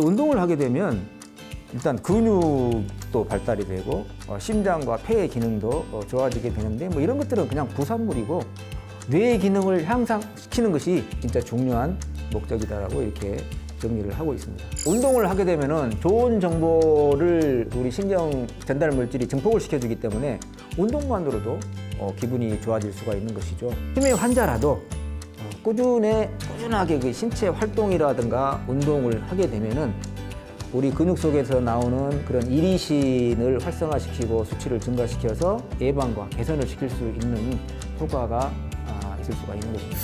운동을 하게 되면 일단 근육도 발달이 되고 심장과 폐의 기능도 좋아지게 되는데 뭐 이런 것들은 그냥 부산물이고 뇌의 기능을 향상시키는 것이 진짜 중요한 목적이다라고 이렇게 정리를 하고 있습니다. 운동을 하게 되면은 좋은 정보를 우리 신경 전달 물질이 증폭을 시켜주기 때문에 운동만으로도 기분이 좋아질 수가 있는 것이죠. 치매 환자라도 꾸준하게 그 신체 활동이라든가 운동을 하게 되면은 우리 근육 속에서 나오는 그런 이리신을 활성화시키고 수치를 증가시켜서 예방과 개선을 시킬 수 있는 효과가 있을 수가 있는 것입니다.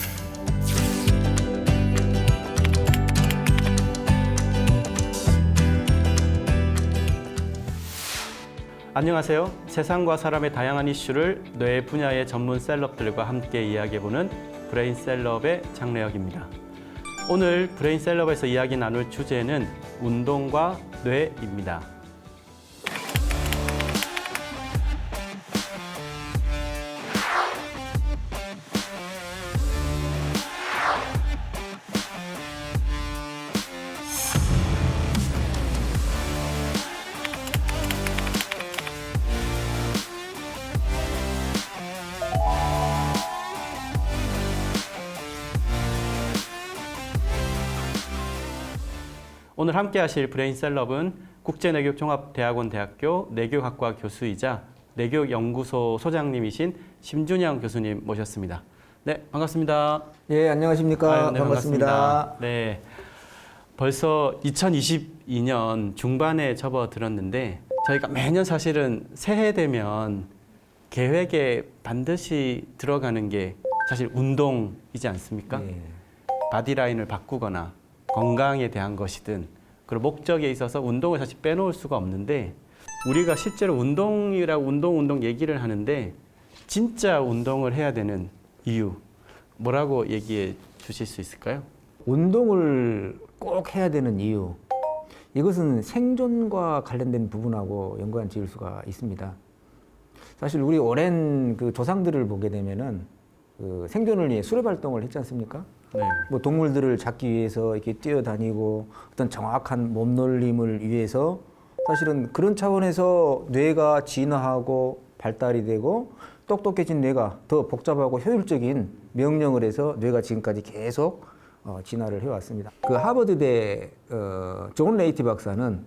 안녕하세요. 세상과 사람의 다양한 이슈를 뇌 분야의 전문 셀럽들과 함께 이야기해보는 브레인 셀럽의 장래혁입니다. 오늘 브레인 셀럽에서 이야기 나눌 주제는 운동과 뇌입니다. 오늘 함께 하실 브레인 셀럽은 국제내교종합대학원 내교학과 교수이자 내교연구소 소장님이신 심준영 교수님 모셨습니다. 네, 반갑습니다. 예, 안녕하십니까. 네, 반갑습니다. 네, 벌써 2022년 중반에 접어들었는데 저희가 매년 사실은 새해 되면 계획에 반드시 들어가는 게 사실 운동이지 않습니까? 예. 바디라인을 바꾸거나 건강에 대한 것이든 그리고 목적에 있어서 운동을 사실 빼놓을 수가 없는데 우리가 실제로 운동이라고 운동 얘기를 하는데 진짜 운동을 해야 되는 이유 뭐라고 얘기해 주실 수 있을까요? 운동을 꼭 해야 되는 이유, 이것은 생존과 관련된 부분하고 연관 지을 수가 있습니다. 사실 우리 오랜 그 조상들을 보게 되면은 그 생존을 위해 수렵 활동을 했지 않습니까? 네. 뭐 동물들을 잡기 위해서 이렇게 뛰어다니고 어떤 정확한 몸놀림을 위해서 사실은 그런 차원에서 뇌가 진화하고 발달이 되고 똑똑해진 뇌가 더 복잡하고 효율적인 명령을 해서 뇌가 지금까지 계속 진화를 해왔습니다. 그 하버드대 존 레이티 박사는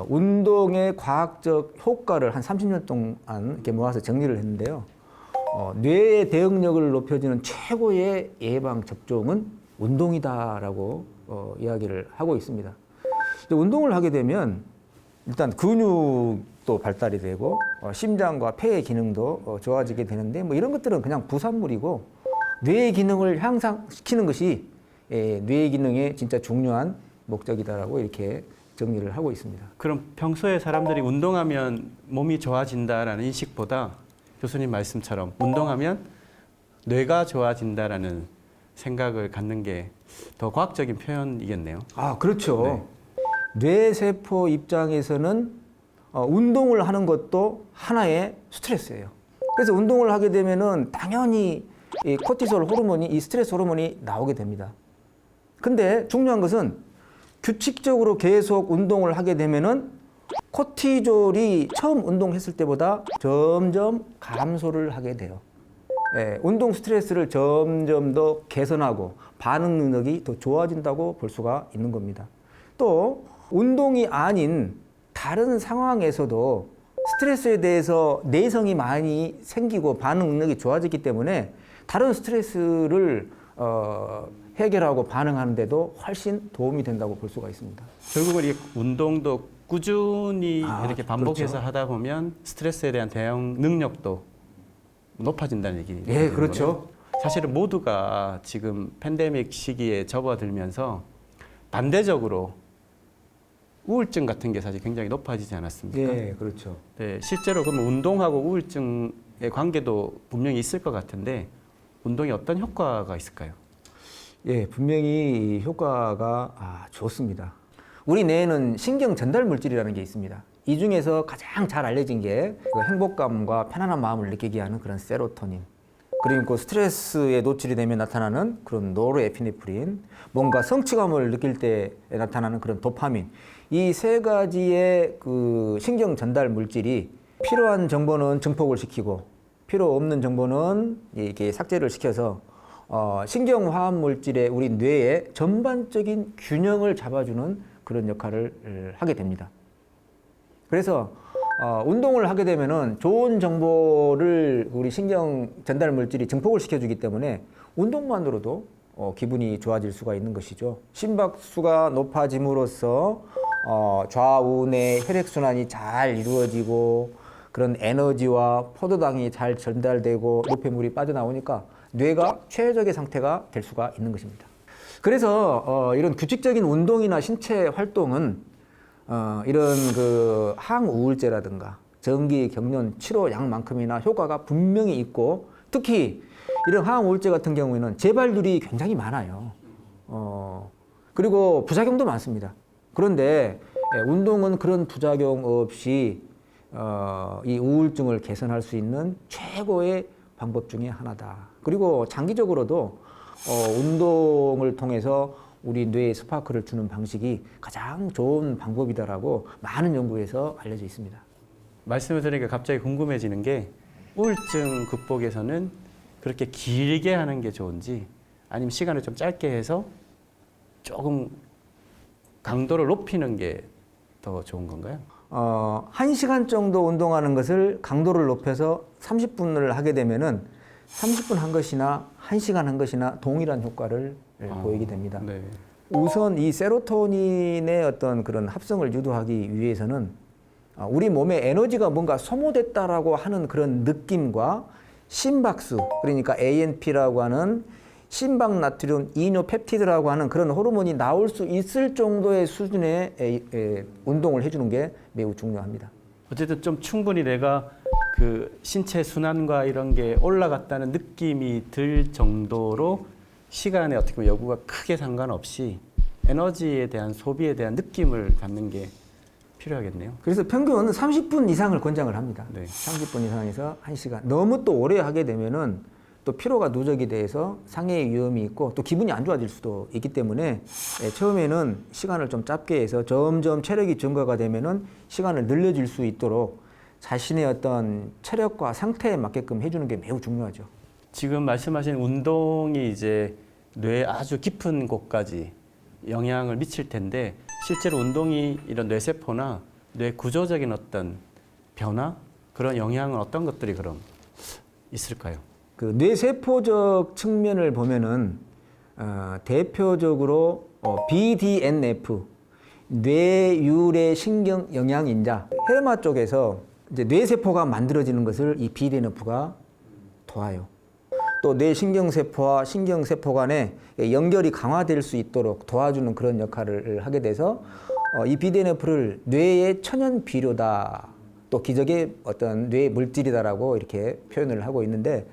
운동의 과학적 효과를 한 30년 동안 이렇게 모아서 정리를 했는데요. 뇌의 대응력을 높여주는 최고의 예방 접종은 운동이다라고 이야기를 하고 있습니다. 운동을 하게 되면 일단 근육도 발달이 되고 심장과 폐의 기능도 좋아지게 되는데 뭐 이런 것들은 그냥 부산물이고 뇌의 기능을 향상시키는 것이 뇌의 기능의 진짜 중요한 목적이다라고 이렇게 정리를 하고 있습니다. 그럼 평소에 사람들이 운동하면 몸이 좋아진다라는 인식보다 교수님 말씀처럼 운동하면 뇌가 좋아진다라는 생각을 갖는 게 더 과학적인 표현이겠네요. 아, 그렇죠. 네. 뇌세포 입장에서는 운동을 하는 것도 하나의 스트레스예요. 그래서 운동을 하게 되면은 당연히 이 코티솔 호르몬이, 이 스트레스 호르몬이 나오게 됩니다. 근데 중요한 것은 규칙적으로 계속 운동을 하게 되면은 코티졸이 처음 운동했을 때보다 점점 감소를 하게 돼요. 예, 운동 스트레스를 점점 더 개선하고 반응 능력이 더 좋아진다고 볼 수가 있는 겁니다. 또 운동이 아닌 다른 상황에서도 스트레스에 대해서 내성이 많이 생기고 반응 능력이 좋아지기 때문에 다른 스트레스를 해결하고 반응하는데도 훨씬 도움이 된다고 볼 수가 있습니다. 결국은 이 운동도 꾸준히 이렇게 반복해서 그렇죠. 하다 보면 스트레스에 대한 대응 능력도 높아진다는 얘기죠. 예, 그렇죠. 사실은 모두가 지금 팬데믹 시기에 접어들면서 반대적으로 우울증 같은 게 사실 굉장히 높아지지 않았습니까? 예, 그렇죠. 네, 실제로 그러면 운동하고 우울증의 관계도 분명히 있을 것 같은데 운동이 어떤 효과가 있을까요? 예, 분명히 효과가 좋습니다. 우리 뇌에는 신경 전달 물질이라는 게 있습니다. 이 중에서 가장 잘 알려진 게 그 행복감과 편안한 마음을 느끼게 하는 그런 세로토닌. 그리고 스트레스에 노출이 되면 나타나는 그런 노르에피네프린, 뭔가 성취감을 느낄 때 나타나는 그런 도파민, 이 세 가지의 그 신경 전달 물질이 필요한 정보는 증폭을 시키고 필요 없는 정보는 이렇게 삭제를 시켜서 신경 화합 물질의 우리 뇌의 전반적인 균형을 잡아주는 그런 역할을 하게 됩니다. 그래서 운동을 하게 되면은 좋은 정보를 우리 신경 전달 물질이 증폭을 시켜주기 때문에 운동만으로도 기분이 좋아질 수가 있는 것이죠. 심박수가 높아짐으로써 좌우내 혈액순환이 잘 이루어지고 그런 에너지와 포도당이 잘 전달되고 노폐물이 빠져나오니까 뇌가 최적의 상태가 될 수가 있는 것입니다. 그래서 이런 규칙적인 운동이나 신체 활동은 이런 그 항우울제라든가 정기 경련 치료약만큼이나 효과가 분명히 있고, 특히 이런 항우울제 같은 경우에는 재발률이 굉장히 많아요. 그리고 부작용도 많습니다. 그런데 운동은 그런 부작용 없이 이 우울증을 개선할 수 있는 최고의 방법 중에 하나다. 그리고 장기적으로도 운동을 통해서 우리 뇌에 스파크를 주는 방식이 가장 좋은 방법이다라고 많은 연구에서 알려져 있습니다. 말씀을 들으니까 갑자기 궁금해지는 게, 우울증 극복에서는 그렇게 길게 하는 게 좋은지 아니면 시간을 좀 짧게 해서 조금 강도를 높이는 게 더 좋은 건가요? 1시간 정도 운동하는 것을 강도를 높여서 30분을 하게 되면은 30분 한 것이나 1시간 한 것이나 동일한 효과를 보이게 됩니다. 네. 우선 이 세로토닌의 어떤 그런 합성을 유도하기 위해서는 우리 몸에 에너지가 뭔가 소모됐다라고 하는 그런 느낌과 심박수, 그러니까 ANP라고 하는 심박나트륨 이뇨펩티드라고 하는 그런 호르몬이 나올 수 있을 정도의 수준의 운동을 해주는 게 매우 중요합니다. 어쨌든 좀 충분히 내가 그 신체 순환과 이런 게 올라갔다는 느낌이 들 정도로 시간에 어떻게 보면 여부가 크게 상관없이 에너지에 대한 소비에 대한 느낌을 갖는 게 필요하겠네요. 그래서 평균 30분 이상을 권장을 합니다. 네. 30분 이상에서 1시간. 너무 또 오래 하게 되면은 또 피로가 누적이 돼서 상해의 위험이 있고 또 기분이 안 좋아질 수도 있기 때문에 처음에는 시간을 좀 짧게 해서 점점 체력이 증가가 되면은 시간을 늘려줄 수 있도록 자신의 어떤 체력과 상태에 맞게끔 해주는 게 매우 중요하죠. 지금 말씀하신 운동이 이제 뇌 아주 깊은 곳까지 영향을 미칠 텐데, 실제로 운동이 이런 뇌세포나 뇌 구조적인 어떤 변화, 그런 영향은 어떤 것들이 그럼 있을까요? 그 뇌세포적 측면을 보면은 대표적으로 BDNF, 뇌유래 신경 영양인자, 혈마 쪽에서 이제 뇌세포가 만들어지는 것을 이 BDNF가 도와요. 또 뇌신경세포와 신경세포 간의 연결이 강화될 수 있도록 도와주는 그런 역할을 하게 돼서 이 BDNF를 뇌의 천연 비료다, 또 기적의 어떤 뇌 물질이다라고 이렇게 표현을 하고 있는데,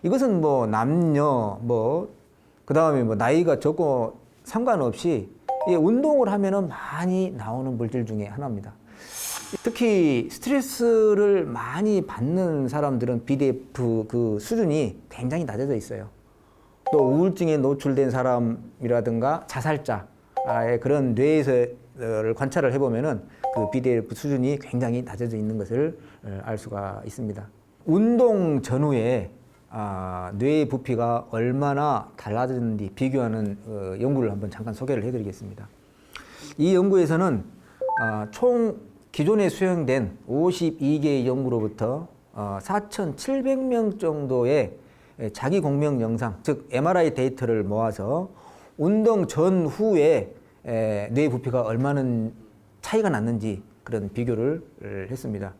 이것은 뭐 남녀 그다음에 뭐 나이가 적고 상관없이 운동을 하면은 많이 나오는 물질 중에 하나입니다. 특히 스트레스를 많이 받는 사람들은 BDNF 그 수준이 굉장히 낮아져 있어요. 또 우울증에 노출된 사람이라든가 자살자의 그런 뇌에서를 관찰을 해보면은 그 BDNF 수준이 굉장히 낮아져 있는 것을 알 수가 있습니다. 운동 전후에 뇌의 부피가 얼마나 달라졌는지 비교하는 연구를 한번 잠깐 소개를 해드리겠습니다. 이 연구에서는 총 기존에 수행된 52개의 연구로부터 4,700명 정도의 자기 공명 영상, 즉 MRI 데이터를 모아서 운동 전후에 뇌 부피가 얼마나 차이가 났는지 그런 비교를 했습니다.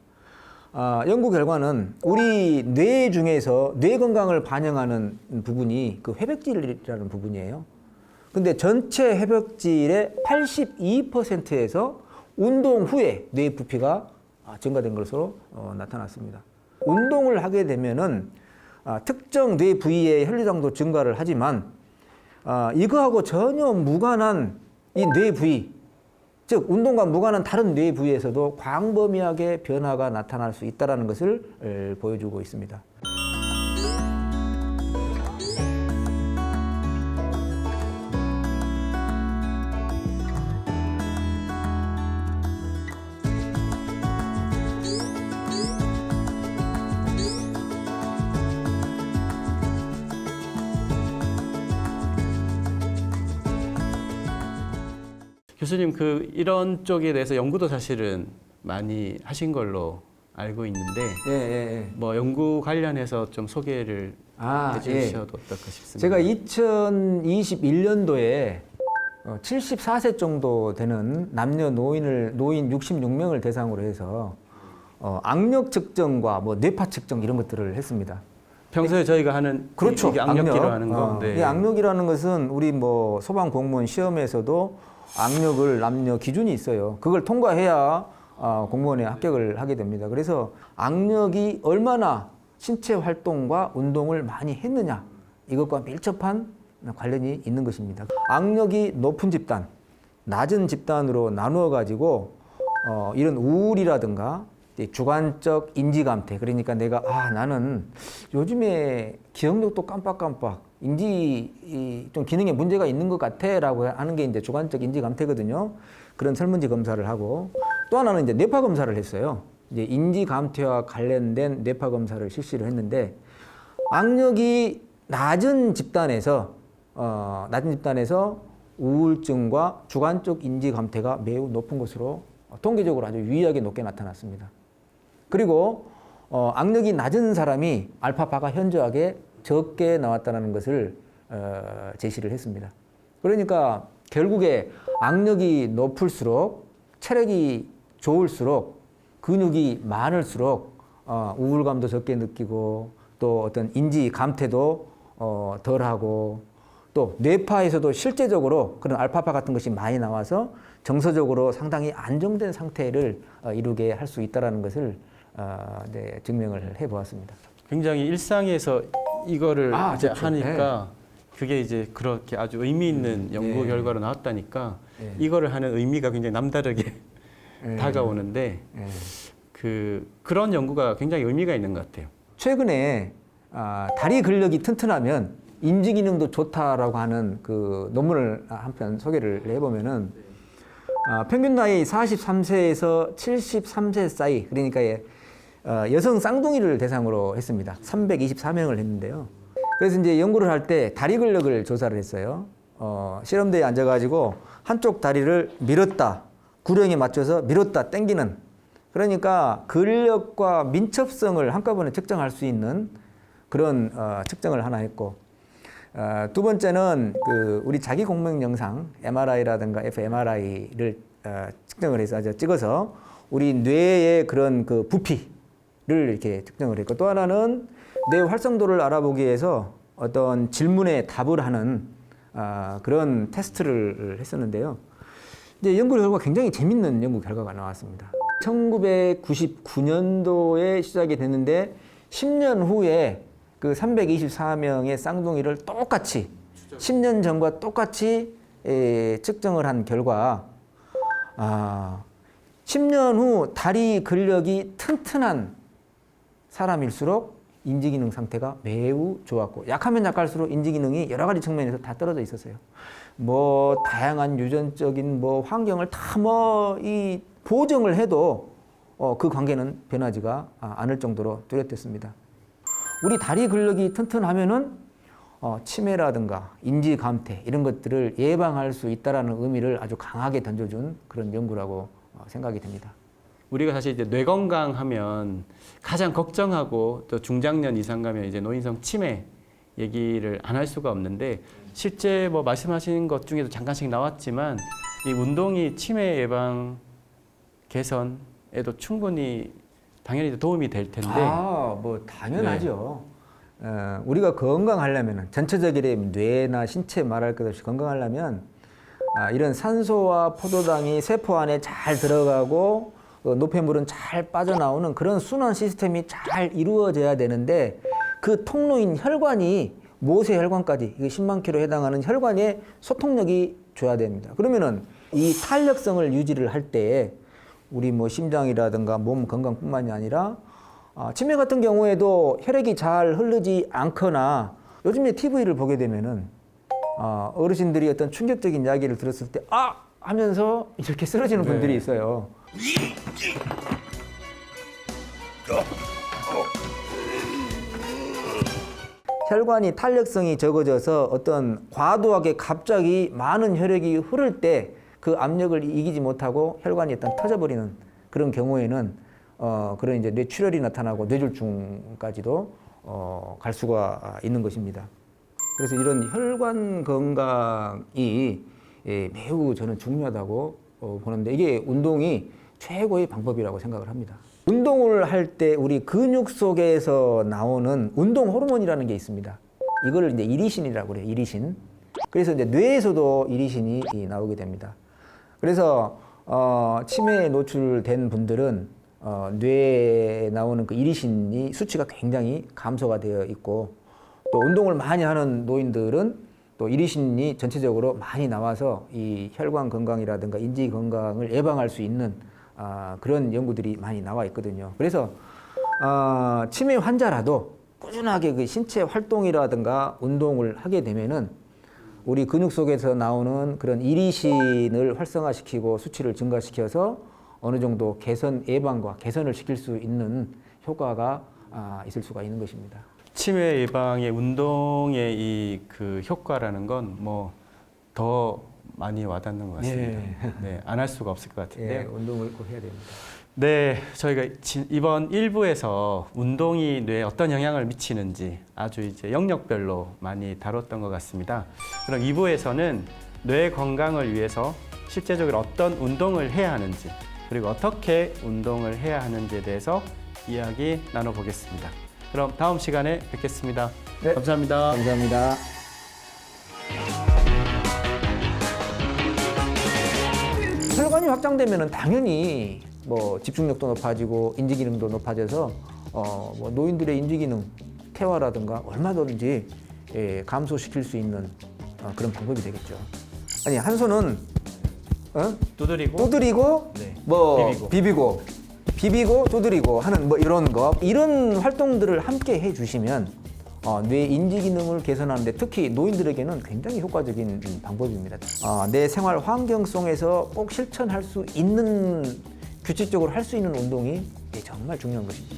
연구 결과는 우리 뇌 중에서 뇌 건강을 반영하는 부분이 그 회백질이라는 부분이에요. 근데 전체 회백질의 82%에서 운동 후에 뇌 부피가 증가된 것으로 나타났습니다. 운동을 하게 되면은 특정 뇌 부위의 혈류량도 증가를 하지만 이거하고 전혀 무관한 이 뇌 부위, 즉 운동과 무관한 다른 뇌 부위에서도 광범위하게 변화가 나타날 수 있다는 것을 보여주고 있습니다. 교수님 이런 쪽에 대해서 연구도 사실은 많이 하신 걸로 알고 있는데 예, 예. 뭐 연구 관련해서 좀 소개를 해주셔도 어떨까 싶습니다. 제가 2021년도에 74세 정도 되는 남녀 노인 66명을 대상으로 해서 악력 측정과 뭐 뇌파 측정 이런 것들을 했습니다. 평소에 저희가 하는 그렇죠. 이게 악력기로 하는 거. 네. 이 악력이라는 것은 우리 뭐 소방 공무원 시험에서도 악력을 남녀 기준이 있어요. 그걸 통과해야 공무원에 합격을 하게 됩니다. 그래서 악력이 얼마나 신체 활동과 운동을 많이 했느냐 이것과 밀접한 관련이 있는 것입니다. 악력이 높은 집단, 낮은 집단으로 나누어 가지고 이런 우울이라든가 주관적 인지감퇴, 그러니까 내가 나는 요즘에 기억력도 깜빡깜빡 인지 좀 기능에 문제가 있는 것 같아라고 하는 게 이제 주관적 인지감퇴거든요. 그런 설문지 검사를 하고 또 하나는 이제 뇌파 검사를 했어요. 이제 인지감퇴와 관련된 뇌파 검사를 실시를 했는데 악력이 낮은 집단에서 우울증과 주관적 인지감퇴가 매우 높은 것으로 통계적으로 아주 유의하게 높게 나타났습니다. 그리고 악력이 낮은 사람이 알파파가 현저하게 적게 나왔다는 것을 제시를 했습니다. 그러니까 결국에 악력이 높을수록 체력이 좋을수록 근육이 많을수록 우울감도 적게 느끼고 또 어떤 인지 감퇴도 덜하고 또 뇌파에서도 실제적으로 그런 알파파 같은 것이 많이 나와서 정서적으로 상당히 안정된 상태를 이루게 할 수 있다는 것을 증명을 해보았습니다. 굉장히 일상에서 이거를 이제 그렇죠. 하니까 그게 이제 그렇게 아주 의미 있는 연구 결과로 나왔다니까 이거를 하는 의미가 굉장히 남다르게 다가오는데 그런 연구가 굉장히 의미가 있는 것 같아요. 최근에 다리 근력이 튼튼하면 인지 기능도 좋다라고 하는 그 논문을 한 편 소개를 해보면은 평균 나이 43세에서 73세 사이, 그러니까 여성 쌍둥이를 대상으로 했습니다. 324명을 했는데요. 그래서 이제 연구를 할 때 다리 근력을 조사를 했어요. 실험대에 앉아가지고 한쪽 다리를 밀었다, 구령에 맞춰서 밀었다, 당기는. 그러니까 근력과 민첩성을 한꺼번에 측정할 수 있는 그런 측정을 하나 했고, 두 번째는 우리 자기 공명 영상 MRI라든가 fMRI를 측정을 해서 찍어서 우리 뇌의 그런 그 부피를 이렇게 측정을 했고, 또 하나는 뇌 활성도를 알아보기 위해서 어떤 질문에 답을 하는 그런 테스트를 했었는데요. 이제 연구 결과가 굉장히 재밌는 연구 결과가 나왔습니다. 1999년도에 시작이 됐는데 10년 후에 그 324명의 쌍둥이를 똑같이 10년 전과 똑같이 측정을 한 결과 10년 후 다리 근력이 튼튼한 사람일수록 인지기능 상태가 매우 좋았고, 약하면 약할수록 인지기능이 여러 가지 측면에서 다 떨어져 있었어요. 뭐 다양한 유전적인 뭐 환경을 다 이 보정을 해도 그 관계는 변하지가 않을 정도로 뚜렷했습니다. 우리 다리 근력이 튼튼하면은 치매라든가 인지 감퇴 이런 것들을 예방할 수 있다라는 의미를 아주 강하게 던져준 그런 연구라고 생각이 됩니다. 우리가 사실 이제 뇌 건강하면 가장 걱정하고 또 중장년 이상 가면 이제 노인성 치매 얘기를 안 할 수가 없는데, 실제 뭐 말씀하신 것 중에도 잠깐씩 나왔지만 이 운동이 치매 예방 개선에도 충분히 당연히 도움이 될 텐데. 뭐 당연하죠. 우리가 건강하려면 전체적으로 뇌나 신체 말할 것 없이 건강하려면 이런 산소와 포도당이 세포 안에 잘 들어가고 노폐물은 잘 빠져나오는 그런 순환 시스템이 잘 이루어져야 되는데, 그 통로인 혈관이 모세 혈관까지 10만 킬로에 해당하는 혈관의 소통력이 줘야 됩니다. 그러면은 이 탄력성을 유지를 할 때에 우리 뭐 심장이라든가 몸 건강뿐만이 아니라 치매 같은 경우에도 혈액이 잘 흐르지 않거나, 요즘에 TV를 보게 되면은 어르신들이 어떤 충격적인 이야기를 들었을 때 하면서 이렇게 쓰러지는 분들이 있어요. 혈관이 탄력성이 적어져서 어떤 과도하게 갑자기 많은 혈액이 흐를 때 그 압력을 이기지 못하고 혈관이 일단 터져버리는 그런 경우에는 그런 이제 뇌출혈이 나타나고 뇌졸중까지도 갈 수가 있는 것입니다. 그래서 이런 혈관 건강이 매우 저는 중요하다고 보는데 이게 운동이 최고의 방법이라고 생각을 합니다. 운동을 할 때 우리 근육 속에서 나오는 운동 호르몬이라는 게 있습니다. 이걸 이제 이리신이라고 그래요. 이리신. 그래서 이제 뇌에서도 이리신이 나오게 됩니다. 그래서 치매에 노출된 분들은 뇌에 나오는 그 이리신이 수치가 굉장히 감소가 되어 있고 또 운동을 많이 하는 노인들은 또 이리신이 전체적으로 많이 나와서 이 혈관 건강이라든가 인지 건강을 예방할 수 있는 그런 연구들이 많이 나와 있거든요. 그래서 치매 환자라도 꾸준하게 그 신체 활동이라든가 운동을 하게 되면은 우리 근육 속에서 나오는 그런 이리신을 활성화시키고 수치를 증가시켜서 어느 정도 개선 예방과 개선을 시킬 수 있는 효과가 있을 수가 있는 것입니다. 치매 예방의 운동의 이 그 효과라는 건 뭐 더 많이 와닿는 것 같습니다. 예. 네, 안 할 수가 없을 것 같은데요. 예, 운동을 꼭 해야 됩니다. 네, 저희가 이번 1부에서 운동이 뇌에 어떤 영향을 미치는지 아주 이제 영역별로 많이 다뤘던 것 같습니다. 그럼 2부에서는 뇌 건강을 위해서 실제적으로 어떤 운동을 해야 하는지 그리고 어떻게 운동을 해야 하는지에 대해서 이야기 나눠보겠습니다. 그럼 다음 시간에 뵙겠습니다. 네. 감사합니다. 감사합니다. 혈관이 확장되면 당연히 뭐 집중력도 높아지고 인지 기능도 높아져서 뭐 노인들의 인지 기능 퇴화라든가 얼마든지 감소시킬 수 있는 그런 방법이 되겠죠. 아니 한 손은 두드리고 네. 뭐 비비고. 비비고 두드리고 하는 뭐 이런 활동들을 함께 해주시면 뇌 인지 기능을 개선하는데 특히 노인들에게는 굉장히 효과적인 방법입니다. 내 생활 환경 속에서 꼭 실천할 수 있는 규칙적으로 할 수 있는 운동이 정말 중요한 것입니다.